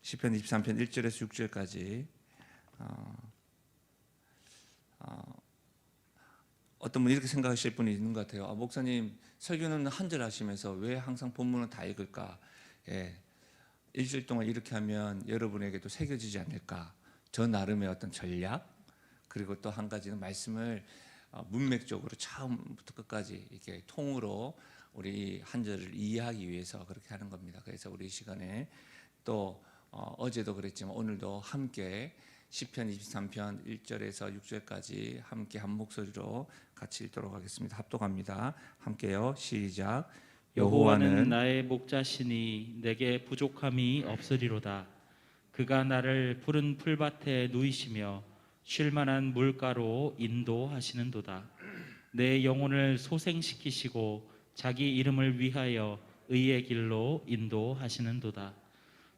시편 23편 1절에서 6절까지 어떤 분이 이렇게 생각하실 분이 있는 것 같아요. 목사님 설교는 한 절 하시면서 왜 항상 본문은 다 읽을까? 일주일 동안 이렇게 하면 여러분에게도 새겨지지 않을까? 저 나름의 어떤 전략, 그리고 또 한 가지는 말씀을 문맥적으로 처음부터 끝까지 이렇게 통으로 우리 한 절을 이해하기 위해서 그렇게 하는 겁니다. 그래서 우리 이 시간에 또 어제도 그랬지만 오늘도 함께 시편 23편 1절에서 6절까지 함께 한 목소리로 같이 읽도록 하겠습니다. 합독합니다. 함께요. 시작. 여호와는 나의 목자시니 내게 부족함이 없으리로다. 그가 나를 푸른 풀밭에 누이시며 쉴만한 물가로 인도하시는도다. 내 영혼을 소생시키시고 자기 이름을 위하여 의의 길로 인도하시는도다.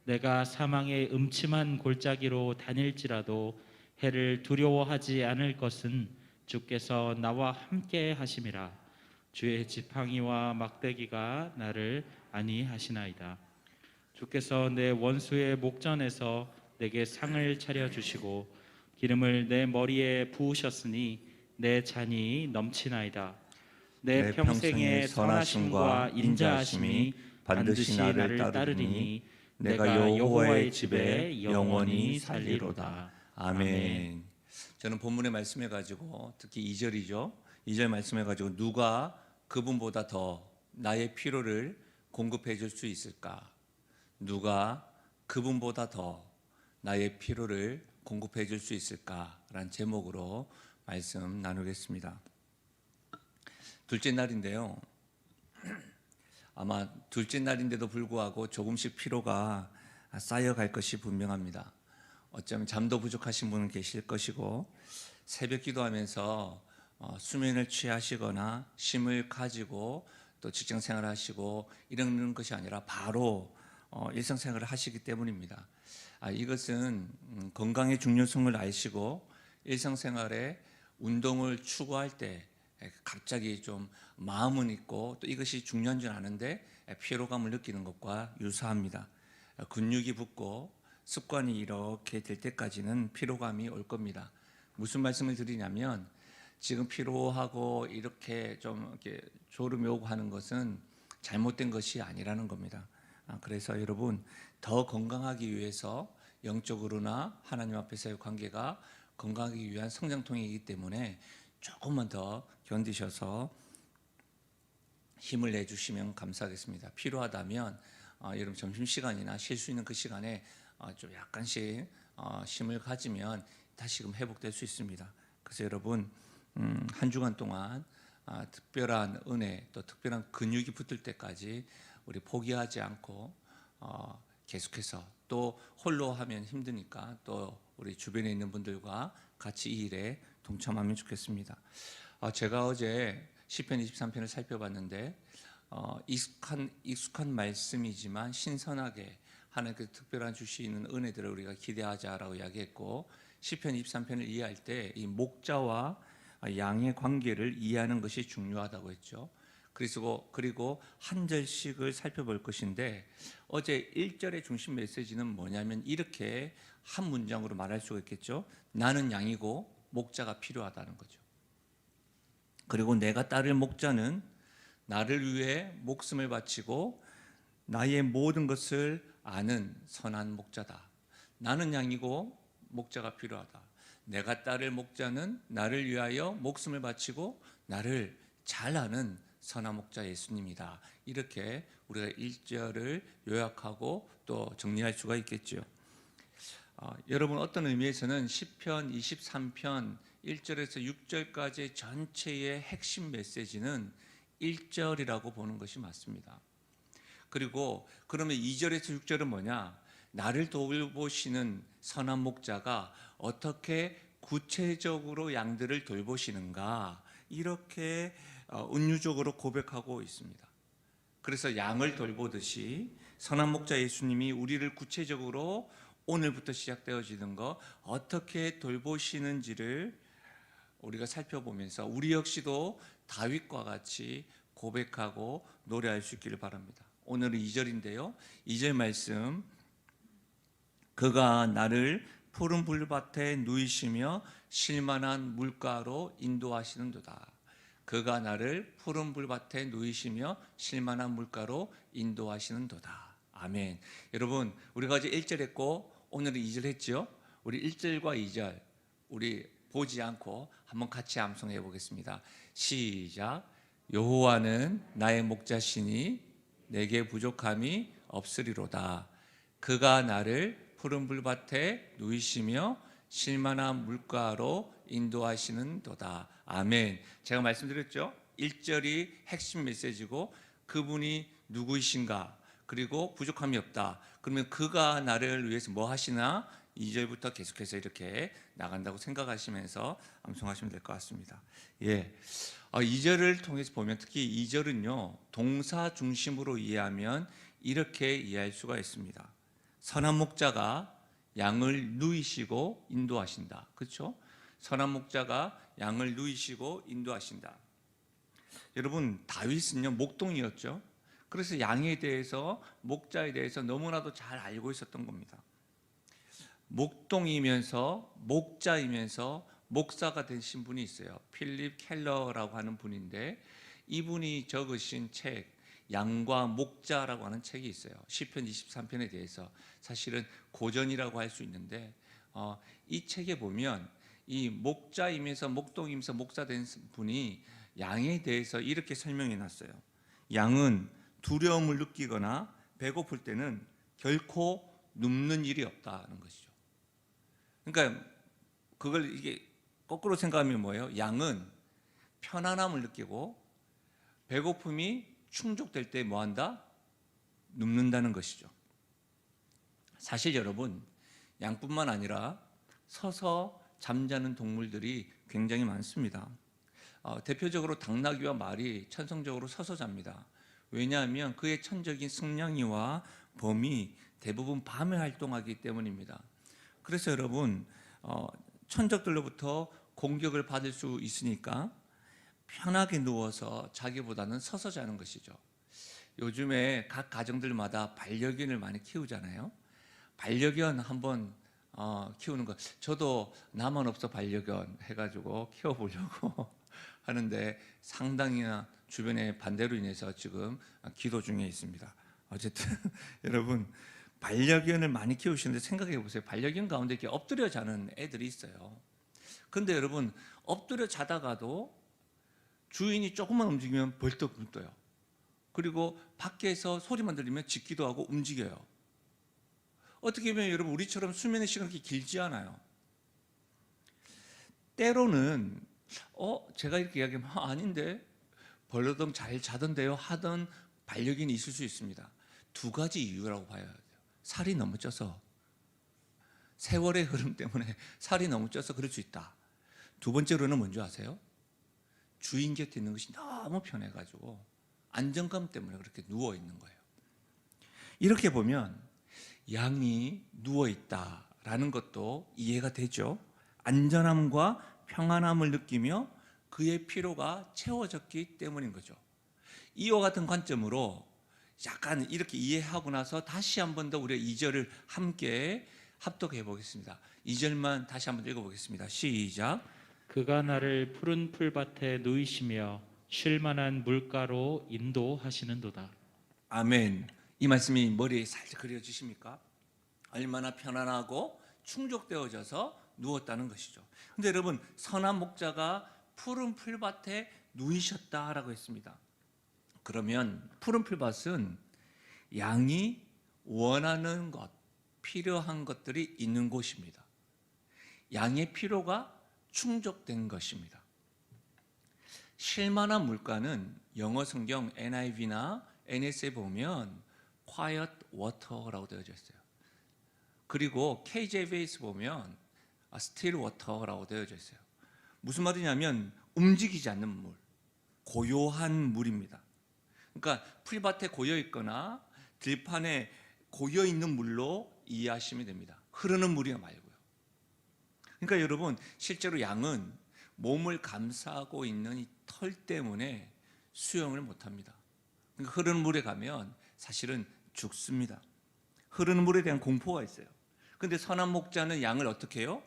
내가 사망의 음침한 골짜기로 다닐지라도 해를 두려워하지 않을 것은 주께서 나와 함께 하심이라. 주의 지팡이와 막대기가 나를 안위하시나이다. 주께서 내 원수의 목전에서 내게 상을 차려주시고 기름을 내 머리에 부으셨으니 내 잔이 넘치나이다. 내 평생의 선하심과 인자하심이 반드시 나를 따르리니 내가 여호와의 집에 영원히 살리로다. 아멘. 저는 본문의 말씀해 가지고 특히 2절이죠. 2절 말씀해 가지고 누가 그분보다 더 나의 필요를 공급해 줄 수 있을까? 누가 그분보다 더 나의 필요를 공급해 줄 수 있을까라는 제목으로 말씀 나누겠습니다. 둘째 날인데요. 아마 둘째 날인데도 불구하고 조금씩 피로가 쌓여갈 것이 분명합니다. 어쩌면 잠도 부족하신 분은 계실 것이고 새벽 기도하면서 수면을 취하시거나 쉼을 가지고 또 직장생활을 하시고 이러는 것이 아니라 바로 일상생활을 하시기 때문입니다. 이것은 건강의 중요성을 아시고 일상생활에 운동을 추구할 때 갑자기 좀 마음은 있고 또 이것이 중요한 줄 아는데 피로감을 느끼는 것과 유사합니다. 근육이 붙고 습관이 이렇게 될 때까지는 피로감이 올 겁니다. 무슨 말씀을 드리냐면 지금 피로하고 이렇게 좀 이렇게 졸음이 오고 하는 것은 잘못된 것이 아니라는 겁니다. 그래서 여러분 더 건강하기 위해서 영적으로나 하나님 앞에서의 관계가 건강하기 위한 성장통이기 때문에 조금만 더 견디셔서 힘을 내주시면 감사하겠습니다. 필요하다면 여러분 점심시간이나 쉴 수 있는 그 시간에 좀 약간씩 힘을 가지면 다시금 회복될 수 있습니다. 그래서 여러분 한 주간 동안 특별한 은혜 또 특별한 근육이 붙을 때까지 우리 포기하지 않고 계속해서 또 홀로 하면 힘드니까 또 우리 주변에 있는 분들과 같이 이 일에 동참하면 좋겠습니다. 제가 어제 시편 23편을 살펴봤는데 익숙한 말씀이지만 신선하게 하나님께서 특별한 주시는 은혜들을 우리가 기대하자라고 이야기했고 시편 23편을 이해할 때 이 목자와 양의 관계를 이해하는 것이 중요하다고 했죠. 그리고 한 절씩을 살펴볼 것인데 어제 1절의 중심 메시지는 뭐냐면 이렇게 한 문장으로 말할 수가 있겠죠. 나는 양이고 목자가 필요하다는 거죠. 그리고 내가 따를 목자는 나를 위해 목숨을 바치고 나의 모든 것을 아는 선한 목자다. 나는 양이고 목자가 필요하다. 내가 따를 목자는 나를 위하여 목숨을 바치고 나를 잘 아는 선한 목자 예수님이다. 이렇게 우리가 1절을 요약하고 또 정리할 수가 있겠죠. 여러분 어떤 의미에서는 시편 23편 1절에서 6절까지 전체의 핵심 메시지는 1절이라고 보는 것이 맞습니다. 그리고 그러면 2절에서 6절은 뭐냐? 나를 돌보시는 선한 목자가 어떻게 구체적으로 양들을 돌보시는가? 이렇게 은유적으로 고백하고 있습니다. 그래서 양을 돌보듯이 선한 목자 예수님이 우리를 구체적으로 오늘부터 시작되어지는 거 어떻게 돌보시는지를 우리가 살펴보면서 우리 역시도 다윗과 같이 고백하고 노래할 수 있기를 바랍니다. 오늘은 2절인데요. 2절 말씀 그가 나를 푸른 불밭에 누이시며 쉴만한 물가로 인도하시는도다. 그가 나를 푸른 불밭에 누이시며 쉴만한 물가로 인도하시는도다. 아멘. 여러분, 우리가 어제 1절 했고 오늘은 2절 했죠. 우리 1절과 2절 우리 보지 않고 한번 같이 암송해 보겠습니다. 시작. 여호와는 나의 목자시니 내게 부족함이 없으리로다. 그가 나를 푸른 불밭에 누이시며 쉴만한 물가로 인도하시는도다. 아멘. 제가 말씀드렸죠. 1절이 핵심 메시지고 그분이 누구이신가, 그리고 부족함이 없다. 그러면 그가 나를 위해서 뭐 하시나? 2절부터 계속해서 이렇게 나간다고 생각하시면서 암송하시면 될 것 같습니다. 예. 2절을 통해서 보면 특히 2절은요, 동사 중심으로 이해하면 이렇게 이해할 수가 있습니다. 선한 목자가 양을 누이시고 인도하신다. 그렇죠? 선한 목자가 양을 누이시고 인도하신다. 여러분, 다윗은요 목동이었죠. 그래서 양에 대해서, 목자에 대해서 너무나도 잘 알고 있었던 겁니다. 목동이면서 목자이면서 목사가 되신 분이 있어요. 필립 켈러라고 하는 분인데, 이분이 적으신 책 양과 목자라고 하는 책이 있어요. 시편 23편에 대해서 사실은 고전이라고 할 수 있는데, 이 책에 보면 이 목자이면서 목동이면서 목사 된 분이 양에 대해서 이렇게 설명해 놨어요. 양은 두려움을 느끼거나 배고플 때는 결코 눕는 일이 없다는 것이죠. 그러니까 그걸 이게 거꾸로 생각하면 뭐예요? 양은 편안함을 느끼고 배고픔이 충족될 때 뭐한다? 눕는다는 것이죠. 사실 여러분, 양뿐만 아니라 서서 잠자는 동물들이 굉장히 많습니다. 대표적으로 당나귀와 말이 천성적으로 서서 잡니다. 왜냐하면 그의 천적인 승냥이와 범이 대부분 밤에 활동하기 때문입니다. 그래서 여러분, 천적들로부터 공격을 받을 수 있으니까 편하게 누워서 자기보다는 서서 자는 것이죠. 요즘에 각 가정들마다 반려견을 많이 키우잖아요. 반려견 한번 키우는 거, 저도 나만 없어 반려견 해가지고 키워보려고 하는데 상당히 주변의 반대로 인해서 지금 기도 중에 있습니다. 어쨌든 여러분, 반려견을 많이 키우시는데 생각해 보세요. 반려견 가운데 이렇게 엎드려 자는 애들이 있어요. 근데 여러분, 엎드려 자다가도 주인이 조금만 움직이면 벌떡 눈 떠요. 그리고 밖에서 소리만 들리면 짖기도 하고 움직여요. 어떻게 보면 여러분, 우리처럼 수면의 시간이 그렇게 길지 않아요. 때로는 제가 이렇게 이야기하면 아닌데 벌러덩 잘 자던데요 하던 반려견이 있을 수 있습니다. 두 가지 이유라고 봐야 돼요. 살이 너무 쪄서, 세월의 흐름 때문에 살이 너무 쪄서 그럴 수 있다. 두 번째로는 뭔지 아세요? 주인 곁에 있는 것이 너무 편해가지고 안정감 때문에 그렇게 누워 있는 거예요. 이렇게 보면 양이 누워 있다라는 것도 이해가 되죠. 안전함과 평안함을 느끼며 그의 피로가 채워졌기 때문인 거죠. 이와 같은 관점으로 약간 이렇게 이해하고 나서 다시 한 번 더 우리가 2절을 함께 합독해 보겠습니다. 2절만 다시 한번 읽어보겠습니다. 시작. 그가 나를 푸른 풀밭에 누이시며 쉴만한 물가로 인도하시는도다. 아멘. 이 말씀이 머리에 살짝 그려지십니까? 얼마나 편안하고 충족되어져서 누웠다는 것이죠. 근데 여러분, 선한 목자가 푸른 풀밭에 누이셨다라고 했습니다. 그러면 푸른 풀밭은 양이 원하는 것, 필요한 것들이 있는 곳입니다. 양의 필요가 충족된 것입니다. 쉴만한 물가는 영어 성경 NIV나 NS에 보면 quiet water라고 되어져 있어요. 그리고 KJV에서 보면 still water라고 되어져 있어요. 무슨 말이냐면 움직이지 않는 물, 고요한 물입니다. 그러니까 풀밭에 고여 있거나 들판에 고여 있는 물로 이해하시면 됩니다. 흐르는 물이 말고요. 그러니까 여러분, 실제로 양은 몸을 감싸고 있는 이 털 때문에 수영을 못합니다. 그러니까 흐르는 물에 가면 사실은 죽습니다. 흐르는 물에 대한 공포가 있어요. 근데 선한 목자는 양을 어떻게 해요?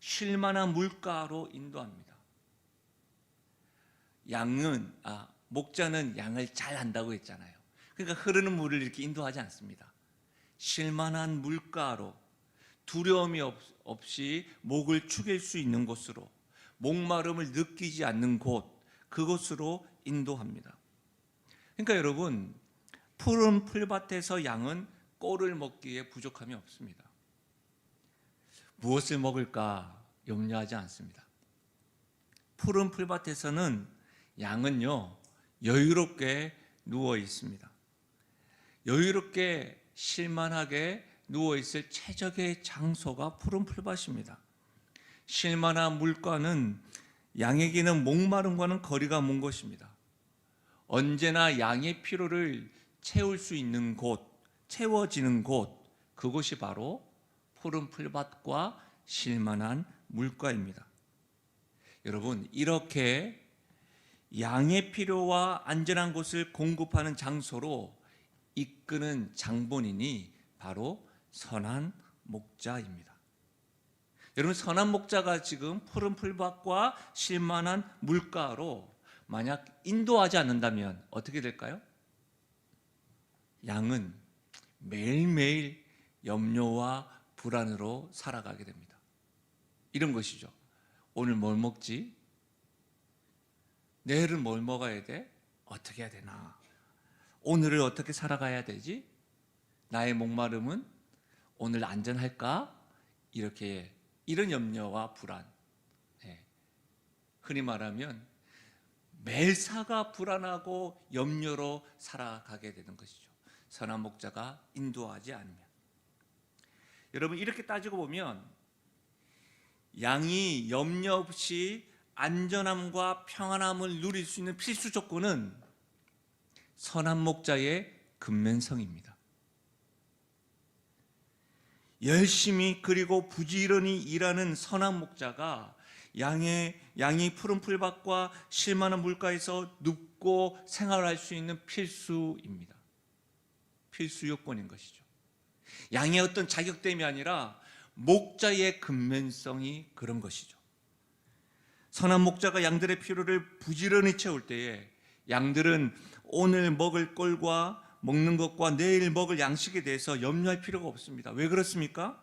쉴만한 물가로 인도합니다. 목자는 양을 잘 안다고 했잖아요. 그러니까 흐르는 물을 이렇게 인도하지 않습니다. 쉴만한 물가로, 두려움이 없이 목을 축일 수 있는 곳으로, 목마름을 느끼지 않는 곳, 그곳으로 인도합니다. 그러니까 여러분, 푸른 풀밭에서 양은 꼴을 먹기에 부족함이 없습니다. 무엇을 먹을까 염려하지 않습니다. 푸른 풀밭에서는 양은요, 여유롭게 누워 있습니다. 여유롭게 쉴만하게 누워 있을 최적의 장소가 푸른 풀밭입니다. 쉴만한 물가는 양에게는 목마름과는 거리가 먼 것입니다. 언제나 양의 피로를 채울 수 있는 곳, 채워지는 곳, 그곳이 바로 푸른 풀밭과 쉴만한 물가입니다. 여러분, 이렇게 양의 필요와 안전한 곳을 공급하는 장소로 이끄는 장본인이 바로 선한 목자입니다. 여러분, 선한 목자가 지금 푸른 풀밭과 쉴만한 물가로 만약 인도하지 않는다면 어떻게 될까요? 양은 매일매일 염려와 불안으로 살아가게 됩니다. 이런 것이죠. 오늘 뭘 먹지? 내일은 뭘 먹어야 돼? 어떻게 해야 되나? 오늘을 어떻게 살아가야 되지? 나의 목마름은 오늘 안전할까? 이런 염려와 불안. 흔히 말하면 매사가 불안하고 염려로 살아가게 되는 것이죠. 선한 목자가 인도하지 않으면. 여러분, 이렇게 따지고 보면 양이 염려 없이 안전함과 평안함을 누릴 수 있는 필수 조건은 선한 목자의 근면성입니다. 열심히 그리고 부지런히 일하는 선한 목자가 양이 푸른 풀밭과 쉴만한 물가에서 눕고 생활할 수 있는 필수입니다. 필수 요건인 것이죠. 양의 어떤 자격됨이 아니라 목자의 근면성이 그런 것이죠. 선한 목자가 양들의 필요를 부지런히 채울 때에 양들은 오늘 먹을 꼴과 먹는 것과 내일 먹을 양식에 대해서 염려할 필요가 없습니다. 왜 그렇습니까?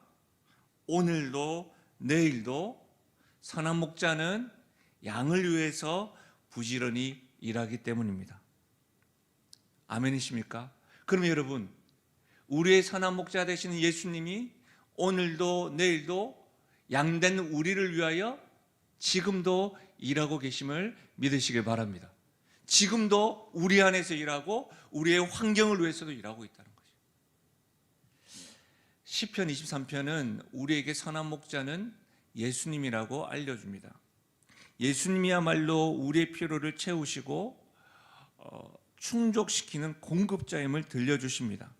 오늘도 내일도 선한 목자는 양을 위해서 부지런히 일하기 때문입니다. 아멘이십니까? 그러면 여러분, 우리의 선한 목자 되시는 예수님이 오늘도 내일도 양된 우리를 위하여 지금도 일하고 계심을 믿으시길 바랍니다. 지금도 우리 안에서 일하고 우리의 환경을 위해서도 일하고 있다는 거죠. 시편 23편은 우리에게 선한 목자는 예수님이라고 알려줍니다. 예수님이야말로 우리의 필요를 채우시고 충족시키는 공급자임을 들려주십니다.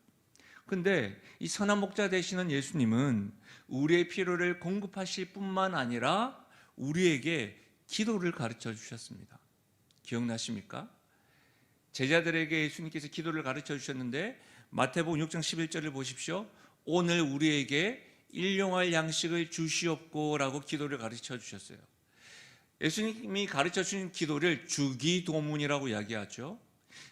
근데 이 선한 목자 되시는 예수님은 우리의 필요를 공급하실 뿐만 아니라 우리에게 기도를 가르쳐 주셨습니다. 기억나십니까? 제자들에게 예수님께서 기도를 가르쳐 주셨는데 마태복음 6장 11절을 보십시오. 오늘 우리에게 일용할 양식을 주시옵고라고 기도를 가르쳐 주셨어요. 예수님이 가르쳐 주신 기도를 주기도문이라고 이야기하죠.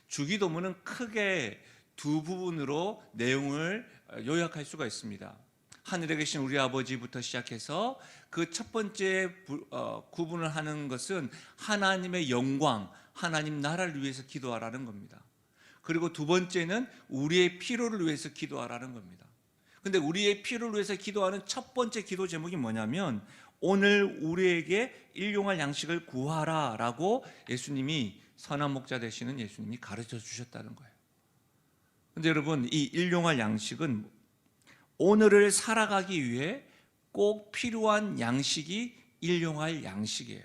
주기도문은 크게 두 부분으로 내용을 요약할 수가 있습니다. 하늘에 계신 우리 아버지부터 시작해서 그 첫 번째 구분을 하는 것은 하나님의 영광, 하나님 나라를 위해서 기도하라는 겁니다. 그리고 두 번째는 우리의 필요를 위해서 기도하라는 겁니다. 근데 우리의 필요를 위해서 기도하는 첫 번째 기도 제목이 뭐냐면 오늘 우리에게 일용할 양식을 구하라 라고 예수님이 선한 목자 되시는 예수님이 가르쳐 주셨다는 거예요. 근데 여러분, 이 일용할 양식은 오늘을 살아가기 위해 꼭 필요한 양식이 일용할 양식이에요.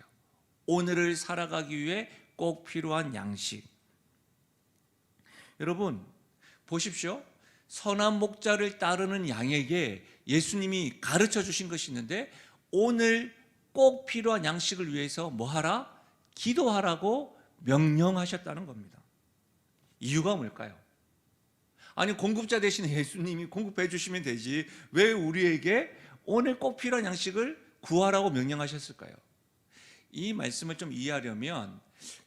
오늘을 살아가기 위해 꼭 필요한 양식. 여러분 보십시오. 선한 목자를 따르는 양에게 예수님이 가르쳐 주신 것이 있는데 오늘 꼭 필요한 양식을 위해서 뭐하라? 기도하라고 명령하셨다는 겁니다. 이유가 뭘까요? 아니 공급자 대신 예수님이 공급해 주시면 되지 왜 우리에게 오늘 꼭 필요한 양식을 구하라고 명령하셨을까요? 이 말씀을 좀 이해하려면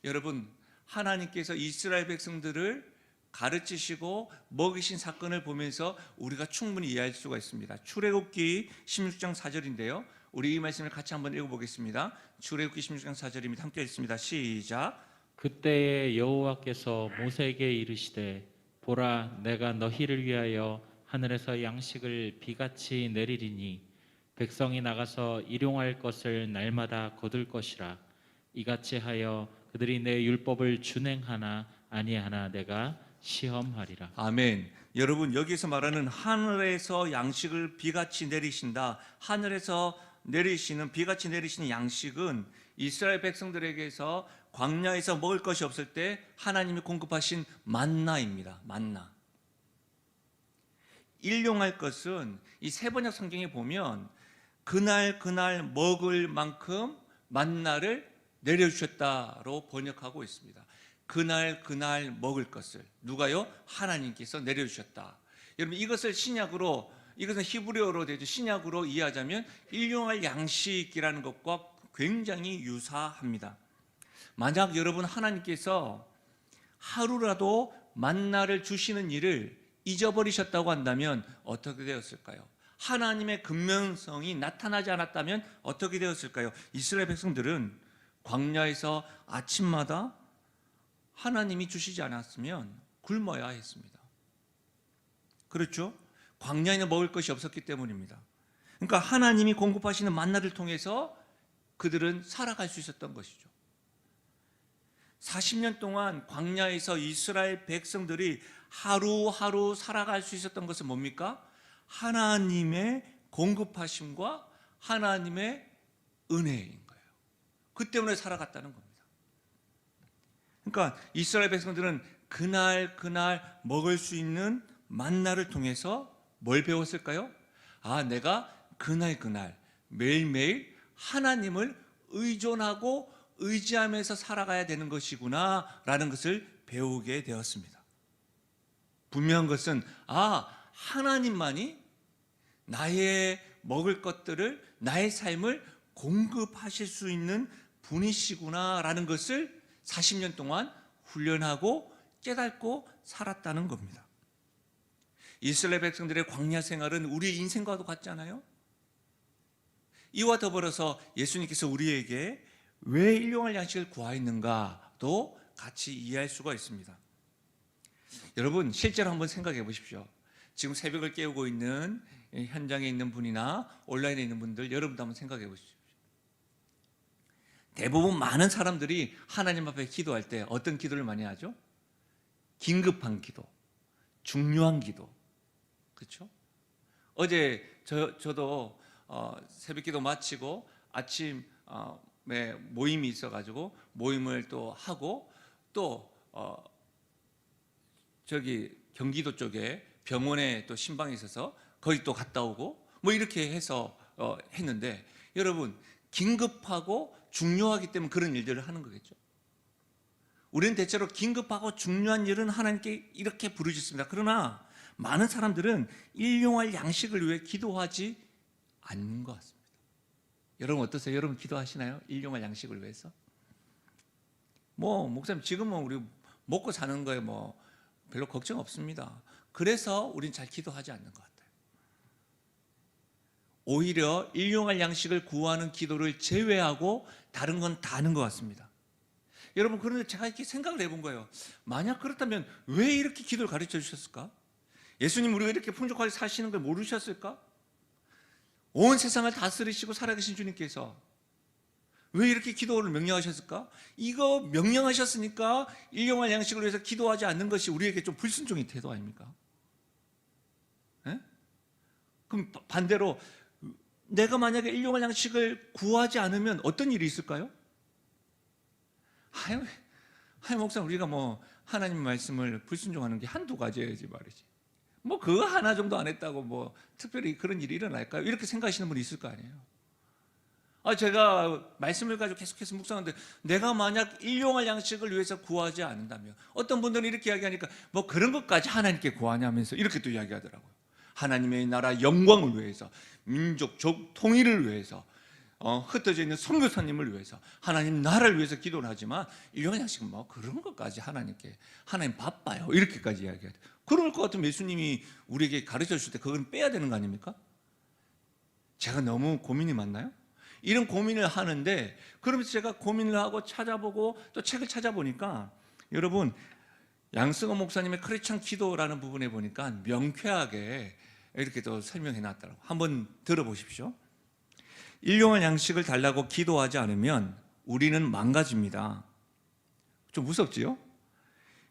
여러분 하나님께서 이스라엘 백성들을 가르치시고 먹이신 사건을 보면서 우리가 충분히 이해할 수가 있습니다. 출애굽기 16장 4절인데요. 우리 이 말씀을 같이 한번 읽어보겠습니다. 출애굽기 16장 4절입니다. 함께 읽습니다. 시작. 그때에 여호와께서 모세에게 이르시되 보라 내가 너희를 위하여 하늘에서 양식을 비같이 내리리니 백성이 나가서 일용할 것을 날마다 거둘 것이라. 이같이 하여 그들이 내 율법을 준행하나 아니하나 내가 시험하리라. 아멘. 여러분 여기서 말하는 하늘에서 양식을 비같이 내리신다. 하늘에서 내리시는 비같이 내리시는 양식은 이스라엘 백성들에게서 광야에서 먹을 것이 없을 때 하나님이 공급하신 만나입니다. 만나. 일용할 것은 이 세번역 성경에 보면 그날 먹을 만큼 만나를 내려주셨다로 번역하고 있습니다. 그날 먹을 것을 누가요? 하나님께서 내려주셨다. 여러분 이것을 신약으로 이것은 히브리어로 되죠. 신약으로 이해하자면 일용할 양식이라는 것과 굉장히 유사합니다. 만약 여러분 하나님께서 하루라도 만나를 주시는 일을 잊어버리셨다고 한다면 어떻게 되었을까요? 하나님의 근면성이 나타나지 않았다면 어떻게 되었을까요? 이스라엘 백성들은 광야에서 아침마다 하나님이 주시지 않았으면 굶어야 했습니다. 그렇죠? 광야에는 먹을 것이 없었기 때문입니다. 그러니까 하나님이 공급하시는 만나를 통해서 그들은 살아갈 수 있었던 것이죠. 40년 동안 광야에서 이스라엘 백성들이 하루하루 살아갈 수 있었던 것은 뭡니까? 하나님의 공급하심과 하나님의 은혜인 거예요. 그 때문에 살아갔다는 겁니다. 그러니까 이스라엘 백성들은 그날 먹을 수 있는 만나를 통해서 뭘 배웠을까요? 아, 내가 그날 매일매일 하나님을 의존하고 의지하면서 살아가야 되는 것이구나 라는 것을 배우게 되었습니다. 분명한 것은 하나님만이 나의 먹을 것들을 나의 삶을 공급하실 수 있는 분이시구나 라는 것을 40년 동안 훈련하고 깨닫고 살았다는 겁니다. 이스라엘 백성들의 광야 생활은 우리 인생과도 같잖아요. 이와 더불어서 예수님께서 우리에게 왜 일용할 양식을 구하였는가도 같이 이해할 수가 있습니다. 여러분 실제로 한번 생각해 보십시오. 지금 새벽을 깨우고 있는 현장에 있는 분이나 온라인에 있는 분들, 여러분도 한번 생각해 보십시오. 대부분 많은 사람들이 하나님 앞에 기도할 때 어떤 기도를 많이 하죠? 긴급한 기도, 중요한 기도. 그렇죠? 어제 저도 새벽 기도 마치고 아침 모임이 있어가지고 모임을 또 하고 또 저기 경기도 쪽에 병원에 또 신방이 있어서 거기 또 갔다 오고 뭐 이렇게 해서 했는데 여러분 긴급하고 중요하기 때문에 그런 일들을 하는 거겠죠. 우리는 대체로 긴급하고 중요한 일은 하나님께 이렇게 부르짖습니다. 그러나 많은 사람들은 일용할 양식을 위해 기도하지 않는 것 같습니다. 여러분 어떠세요? 여러분 기도하시나요? 일용할 양식을 위해서? 목사님 지금은 우리 먹고 사는 거에 별로 걱정 없습니다. 그래서 우린 잘 기도하지 않는 것 같아요. 오히려 일용할 양식을 구하는 기도를 제외하고 다른 건 다 하는 것 같습니다. 여러분 그런데 제가 이렇게 생각을 해본 거예요. 만약 그렇다면 왜 이렇게 기도를 가르쳐 주셨을까? 예수님 우리가 이렇게 풍족하게 사시는 걸 모르셨을까? 온 세상을 다스리시고 살아계신 주님께서 왜 이렇게 기도를 명령하셨을까? 이거 명령하셨으니까 일용할 양식을 위해서 기도하지 않는 것이 우리에게 좀 불순종의 태도 아닙니까? 에? 그럼 반대로 내가 만약에 일용할 양식을 구하지 않으면 어떤 일이 있을까요? 목사님 우리가 하나님 말씀을 불순종하는 게 한두 가지여야지 말이지. 그거 하나 정도 안 했다고 특별히 그런 일이 일어날까요? 이렇게 생각하시는 분이 있을 거 아니에요. 제가 말씀을 가지고 계속해서 묵상하는데 내가 만약 일용할 양식을 위해서 구하지 않는다면, 어떤 분들은 이렇게 이야기하니까 뭐 그런 것까지 하나님께 구하냐면서 이렇게 또 이야기하더라고요. 하나님의 나라 영광을 위해서, 민족 족 통일을 위해서, 흩어져 있는 선교사님을 위해서, 하나님 나라를 위해서 기도를 하지만 일용할 양식은 뭐 그런 것까지 하나님께, 하나님 바빠요, 이렇게까지 이야기해요. 그럴 것 같으면 예수님이 우리에게 가르쳐 주실 때 그건 빼야 되는 거 아닙니까? 제가 너무 고민이 많나요? 이런 고민을 하는데, 그러면서 제가 고민을 하고 찾아보고 또 책을 찾아보니까, 여러분 양승호 목사님의 크리스천 기도라는 부분에 보니까 명쾌하게 이렇게 또 설명해 놨더라고요. 한번 들어보십시오. 일용할 양식을 달라고 기도하지 않으면 우리는 망가집니다. 좀 무섭지요?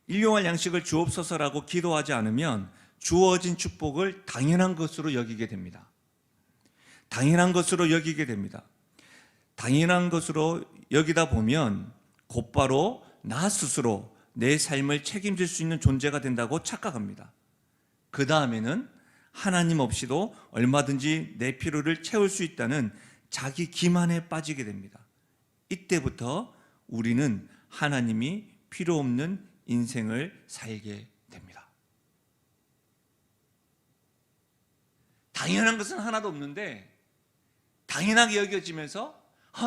일용할 양식을 주옵소서라고 기도하지 않으면 주어진 축복을 당연한 것으로 여기게 됩니다. 당연한 것으로 여기게 됩니다. 당연한 것으로 여기다 보면 곧바로 나 스스로 내 삶을 책임질 수 있는 존재가 된다고 착각합니다. 그 다음에는 하나님 없이도 얼마든지 내 필요를 채울 수 있다는 자기 기만에 빠지게 됩니다. 이때부터 우리는 하나님이 필요 없는 인생을 살게 됩니다. 당연한 것은 하나도 없는데 당연하게 여겨지면서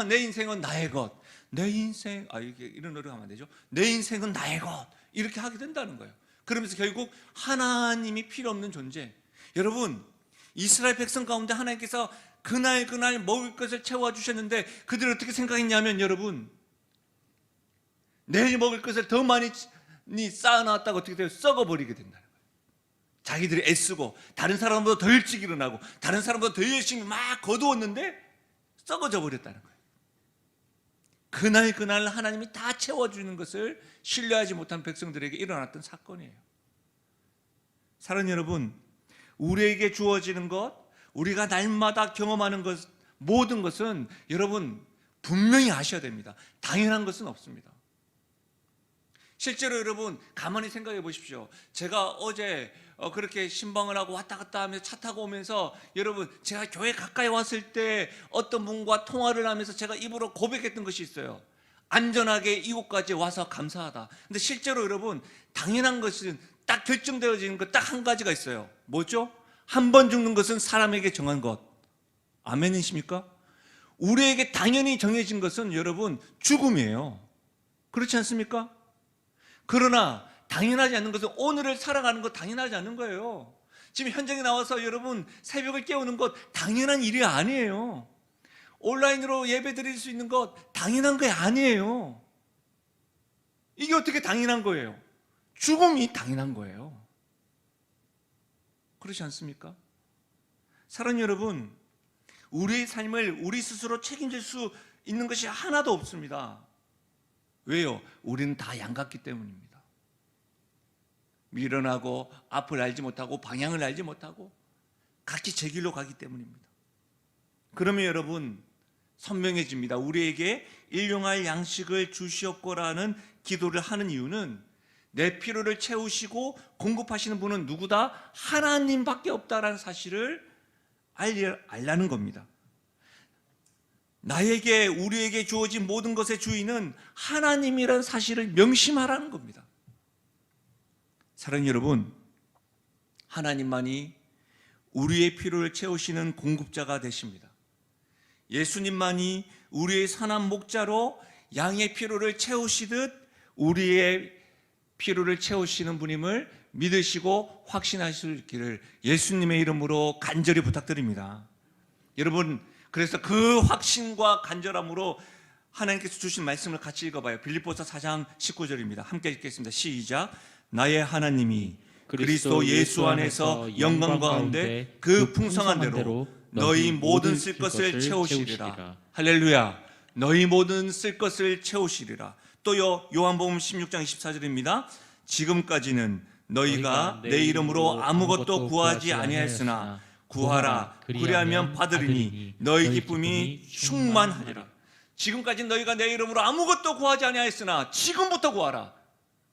내 인생은 나의 것, 내 인생, 이런 노력하면 안 되죠. 내 인생은 나의 것, 이렇게 하게 된다는 거예요. 그러면서 결국 하나님이 필요 없는 존재. 여러분, 이스라엘 백성 가운데 하나님께서 그날 먹을 것을 채워주셨는데 그들이 어떻게 생각했냐면, 여러분, 내일 먹을 것을 더 많이 쌓아놨다가 어떻게 돼요? 썩어버리게 된다는 거예요. 자기들이 애쓰고 다른 사람보다 더 일찍 일어나고 다른 사람보다 더 열심히 막 거두었는데 썩어져 버렸다는 거예요. 그날 하나님이 다 채워주는 것을 신뢰하지 못한 백성들에게 일어났던 사건이에요. 사랑하는 여러분, 우리에게 주어지는 것, 우리가 날마다 경험하는 것, 모든 것은 여러분 분명히 아셔야 됩니다. 당연한 것은 없습니다. 실제로 여러분 가만히 생각해 보십시오. 제가 어제 그렇게 신방을 하고 왔다 갔다 하면서 차 타고 오면서, 여러분 제가 교회 가까이 왔을 때 어떤 분과 통화를 하면서 제가 입으로 고백했던 것이 있어요. 안전하게 이곳까지 와서 감사하다. 근데 실제로 여러분 당연한 것은 딱 결정되어지는 것 딱 한 가지가 있어요. 뭐죠? 한 번 죽는 것은 사람에게 정한 것. 아멘이십니까? 우리에게 당연히 정해진 것은 여러분 죽음이에요. 그렇지 않습니까? 그러나 당연하지 않는 것은 오늘을 살아가는 것 당연하지 않는 거예요. 지금 현장에 나와서 여러분 새벽을 깨우는 것 당연한 일이 아니에요. 온라인으로 예배 드릴 수 있는 것 당연한 게 아니에요. 이게 어떻게 당연한 거예요? 죽음이 당연한 거예요. 그렇지 않습니까? 사랑하는 여러분, 우리의 삶을 우리 스스로 책임질 수 있는 것이 하나도 없습니다. 왜요? 우리는 다 양같기 때문입니다. 미련하고 앞을 알지 못하고 방향을 알지 못하고 각기 제 길로 가기 때문입니다. 그러면 여러분 선명해집니다. 우리에게 일용할 양식을 주시옵고라는 기도를 하는 이유는 내 필요를 채우시고 공급하시는 분은 누구다? 하나님밖에 없다라는 사실을 알라는 겁니다. 나에게, 우리에게 주어진 모든 것의 주인은 하나님이라는 사실을 명심하라는 겁니다. 사랑하는 여러분, 하나님만이 우리의 필요를 채우시는 공급자가 되십니다. 예수님만이 우리의 선한 목자로 양의 필요를 채우시듯 우리의 필요를 채우시는 분임을 믿으시고 확신하시기를 예수님의 이름으로 간절히 부탁드립니다. 여러분, 그래서 그 확신과 간절함으로 하나님께서 주신 말씀을 같이 읽어봐요. 빌립보서 4장 19절입니다. 함께 읽겠습니다. 시작. 나의 하나님이 그리스도 예수 안에서 영광 가운데 그 풍성한 대로 너희 모든 쓸 것을 채우시리라. 할렐루야. 너희 모든 쓸 것을 채우시리라. 또요, 요한복음 16장 24절입니다. 지금까지는 너희가 내 이름으로 아무것도 구하지 아니하였으나 구하라. 그리하면 받으리니 너희 기쁨이 충만하리라. 지금까지 너희가 내 이름으로 아무것도 구하지 아니하였으나 지금부터 구하라.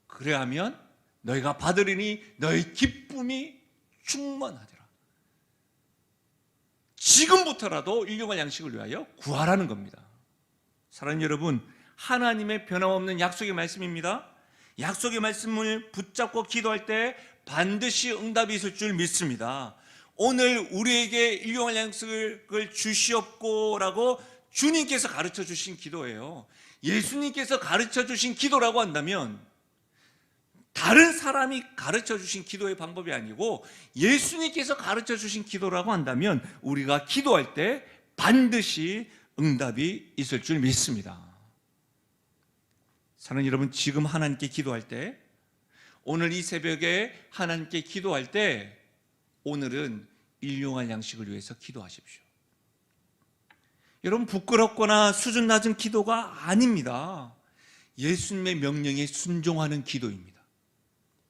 그래야면 너희가 받으리니 너희 기쁨이 충만하리라. 지금부터라도 일용할 양식을 위하여 구하라는 겁니다. 사랑하는 여러분, 하나님의 변함없는 약속의 말씀입니다. 약속의 말씀을 붙잡고 기도할 때 반드시 응답이 있을 줄 믿습니다. 오늘 우리에게 일용할 양식을 주시옵고라고 주님께서 가르쳐 주신 기도예요. 예수님께서 가르쳐 주신 기도라고 한다면 다른 사람이 가르쳐 주신 기도의 방법이 아니고 예수님께서 가르쳐 주신 기도라고 한다면 우리가 기도할 때 반드시 응답이 있을 줄 믿습니다. 사랑하는 여러분, 지금 하나님께 기도할 때, 오늘 이 새벽에 하나님께 기도할 때 오늘은 일용할 양식을 위해서 기도하십시오. 여러분, 부끄럽거나 수준 낮은 기도가 아닙니다. 예수님의 명령에 순종하는 기도입니다.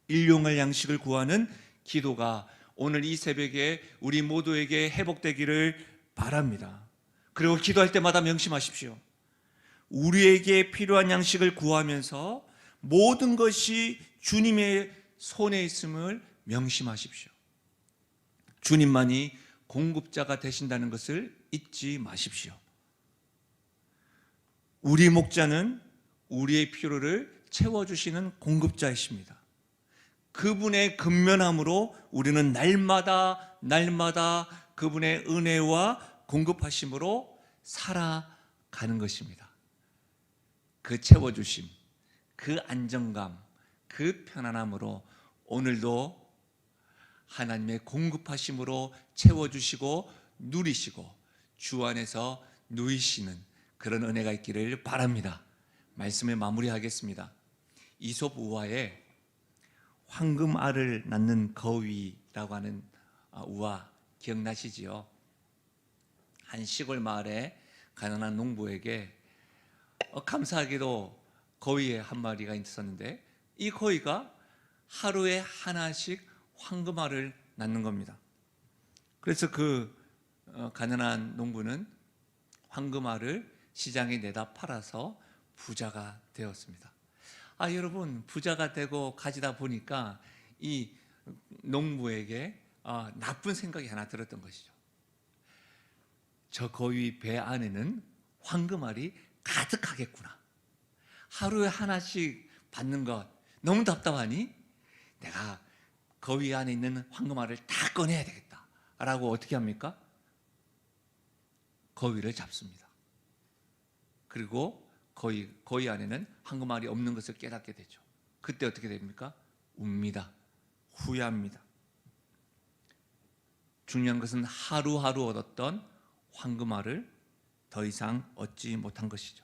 일용할 양식을 구하는 기도가 오늘 이 새벽에 우리 모두에게 회복되기를 바랍니다. 그리고 기도할 때마다 명심하십시오. 우리에게 필요한 양식을 구하면서 모든 것이 주님의 손에 있음을 명심하십시오. 주님만이 공급자가 되신다는 것을 잊지 마십시오. 우리 목자는 우리의 필요를 채워주시는 공급자이십니다. 그분의 근면함으로 우리는 날마다 그분의 은혜와 공급하심으로 살아가는 것입니다. 그 채워주심, 그 안정감, 그 편안함으로 오늘도 하나님의 공급하심으로 채워주시고 누리시고 주 안에서 누이시는 그런 은혜가 있기를 바랍니다. 말씀을 마무리하겠습니다. 이솝 우화에 황금알을 낳는 거위라고 하는 우화 기억나시지요? 한 시골 마을에 가난한 농부에게 감사하게도 거위 한 마리가 있었는데 이 거위가 하루에 하나씩 황금알을 낳는 겁니다. 그래서 그 가난한 농부는 황금알을 시장에 내다 팔아서 부자가 되었습니다. 여러분, 부자가 되고 가지다 보니까 이 농부에게 나쁜 생각이 하나 들었던 것이죠. 저 거위 배 안에는 황금알이 가득하겠구나. 하루에 하나씩 받는 것 너무 답답하니 내가 거위 안에 있는 황금알을 다 꺼내야 되겠다 라고 어떻게 합니까? 거위를 잡습니다. 그리고 거위 안에는 황금알이 없는 것을 깨닫게 되죠. 그때 어떻게 됩니까? 웁니다. 후회합니다. 중요한 것은 하루하루 얻었던 황금알을 더 이상 얻지 못한 것이죠.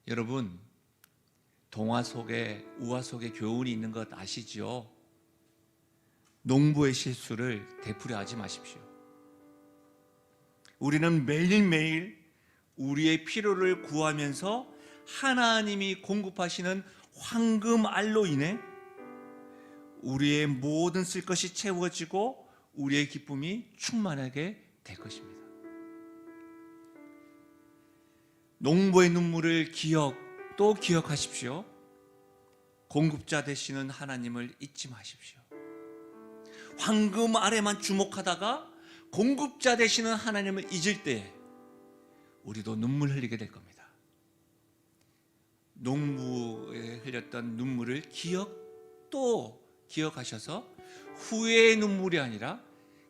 여러분, 동화 속에, 우화 속에 교훈이 있는 것 아시죠? 농부의 실수를 되풀이하지 마십시오. 우리는 매일매일 우리의 필요를 구하면서 하나님이 공급하시는 황금알로 인해 우리의 모든 쓸 것이 채워지고 우리의 기쁨이 충만하게 될 것입니다. 농부의 눈물을 또 기억하십시오. 공급자 되시는 하나님을 잊지 마십시오. 황금알에만 주목하다가 공급자 되시는 하나님을 잊을 때에 우리도 눈물 흘리게 될 겁니다. 농부에 흘렸던 눈물을 또 기억하셔서 후회의 눈물이 아니라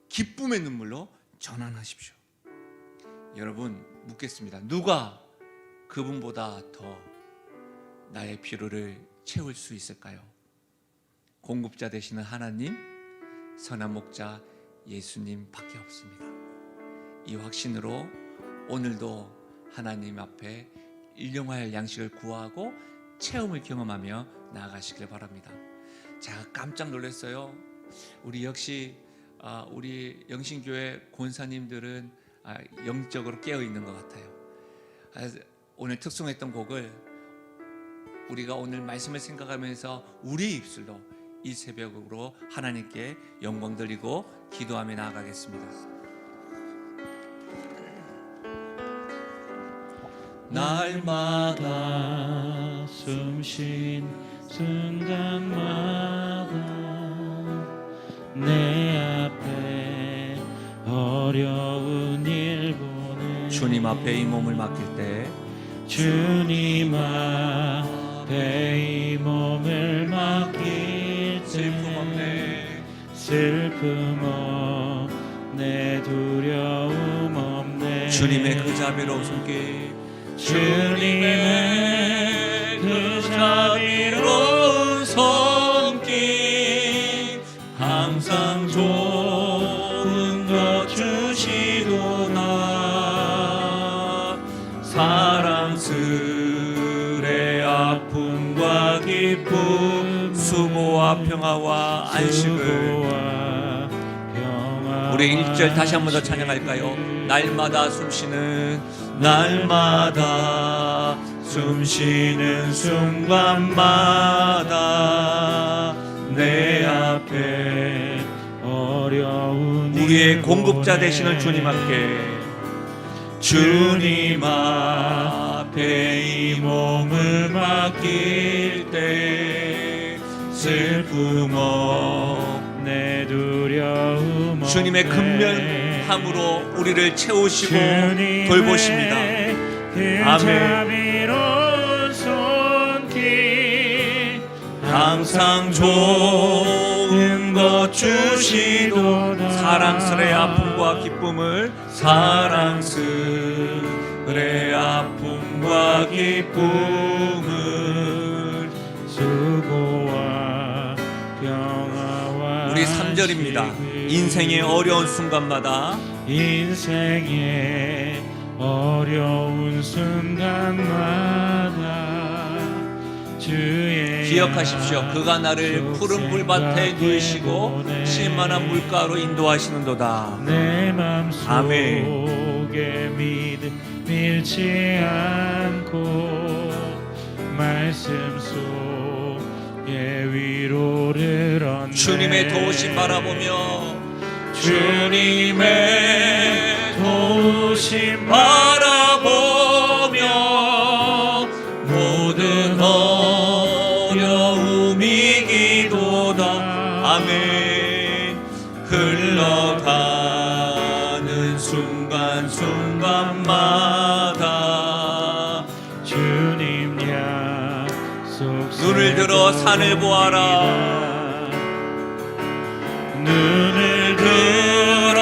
기쁨의 눈물로 전환하십시오. 여러분, 묻겠습니다. 누가 그분보다 더 나의 필요를 채울 수 있을까요? 공급자 되시는 하나님, 선한 목자 예수님밖에 없습니다. 이 확신으로 오늘도 하나님 앞에 일용할 양식을 구하고 체험을 경험하며 나아가시길 바랍니다. 제가 깜짝 놀랐어요. 우리 역시 우리 영신교회 권사님들은 영적으로 깨어있는 것 같아요. 오늘 특송했던 곡을 우리가 오늘 말씀을 생각하면서 우리의 입술로 이 새벽으로 하나님께 영광 돌리고 기도하며 나아가겠습니다. 날마다 숨쉰 순간마다 내 앞에 어려운 일 보내 주님 앞에 이 몸을 맡길 때 주님 앞에 이 몸을 맡길 슬픔 없네 때 슬픔 없네 두려움 없네 주님의 그 자비로운 손길 주님의 그 자비로운 손길 항상 좋은 것 주시도다 사랑스레 아픔과 기쁨 수고와 평화와 안식을 우리 1절 다시 한 번 더 찬양할까요? 날마다 숨쉬는 날마다 숨쉬는 순간마다 내 앞에 어려운 우리의 공급자 되시는 주님 앞에 주님 앞에 이 몸을 맡길 때 슬픔 없네 두려움 없네 주님의 근면함으로 우리를 채우시고 돌보십니다. 아멘. 항상 좋은 것 주시도다 사랑스레 아픔과 기쁨을 사랑스레 아픔과 기쁨을 수고와 평화와 우리 3절입니다. 인생의 어려운 순간마다 인생의 어려운 순간마다 주의 기억하십시오. 그가 나를 푸른 불밭에 누이시고 쉴만한 물가로 인도하시는도다. 내 맘속에 아멘. 믿음 잃지 않고 말씀 속에 위로를 얻네 주님의 도우심 바라보며 주님의 도우심 바라보며 모든 어려움 이기도다 아멘. 흘러가는 순간순간마다 주님 약속 눈을 들어 산을 보아라. 눈을 들어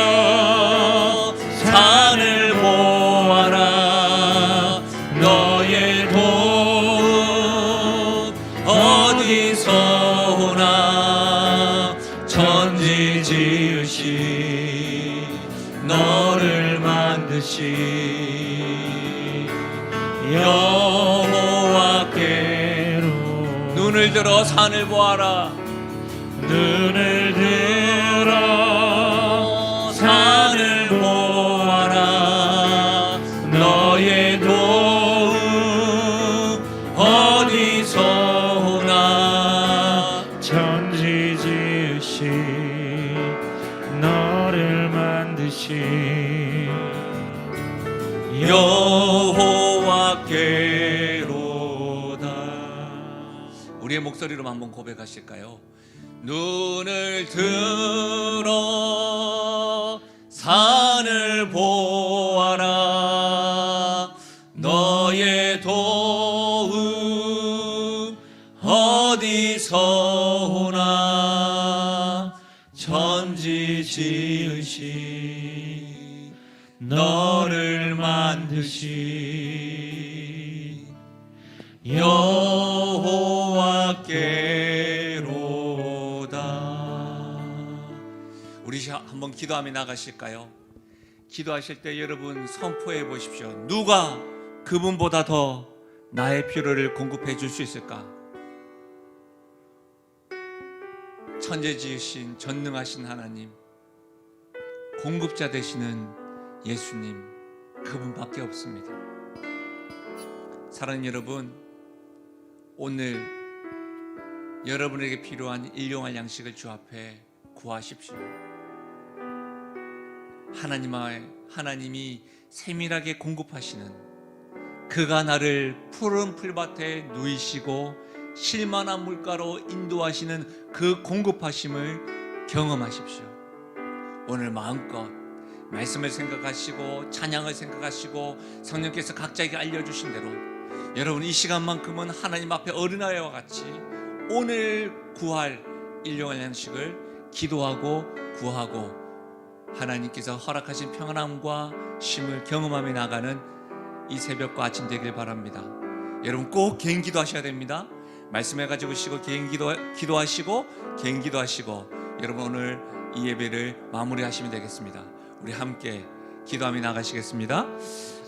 산을 보아라 너의 도움 어디서 오나 천지 지으신 너를 만드신 여호와께로 눈을 들어 산을 보아라. 눈을 들어 산을 보아라 너의 도움 어디서 오나 천지 지으신 너를 만드신 여호와께로다. 우리의 목소리로 한번 고백하실까요? 눈을 들어 산을 보아라 너의 도움 어디서 오나 천지 지으신 너를 만드신 여호와께로다. 우리 한번 기도하며 나가실까요? 기도하실 때 여러분 선포해 보십시오. 누가 그분보다 더 나의 필요를 공급해 줄 수 있을까? 천재 지으신 전능하신 하나님, 공급자 되시는 예수님, 그분밖에 없습니다. 사랑하는 여러분, 오늘 여러분에게 필요한 일용할 양식을 주 앞에 구하십시오. 하나님이 세밀하게 공급하시는, 그가 나를 푸른 풀밭에 누이시고 쉴만한 물가로 인도하시는 그 공급하심을 경험하십시오. 오늘 마음껏 말씀을 생각하시고 찬양을 생각하시고 성령께서 각자에게 알려주신 대로 여러분 이 시간만큼은 하나님 앞에 어린아이와 같이 오늘 구할 일용할 양식을 기도하고 구하고 하나님께서 허락하신 평안함과 쉼을 경험하며 나가는 이 새벽과 아침 되길 바랍니다. 여러분 꼭 개인 기도하셔야 됩니다. 말씀해 가지고 오시고 개인 기도하시고 개인 기도하시고 여러분 오늘 이 예배를 마무리하시면 되겠습니다. 우리 함께 기도하며 나가시겠습니다.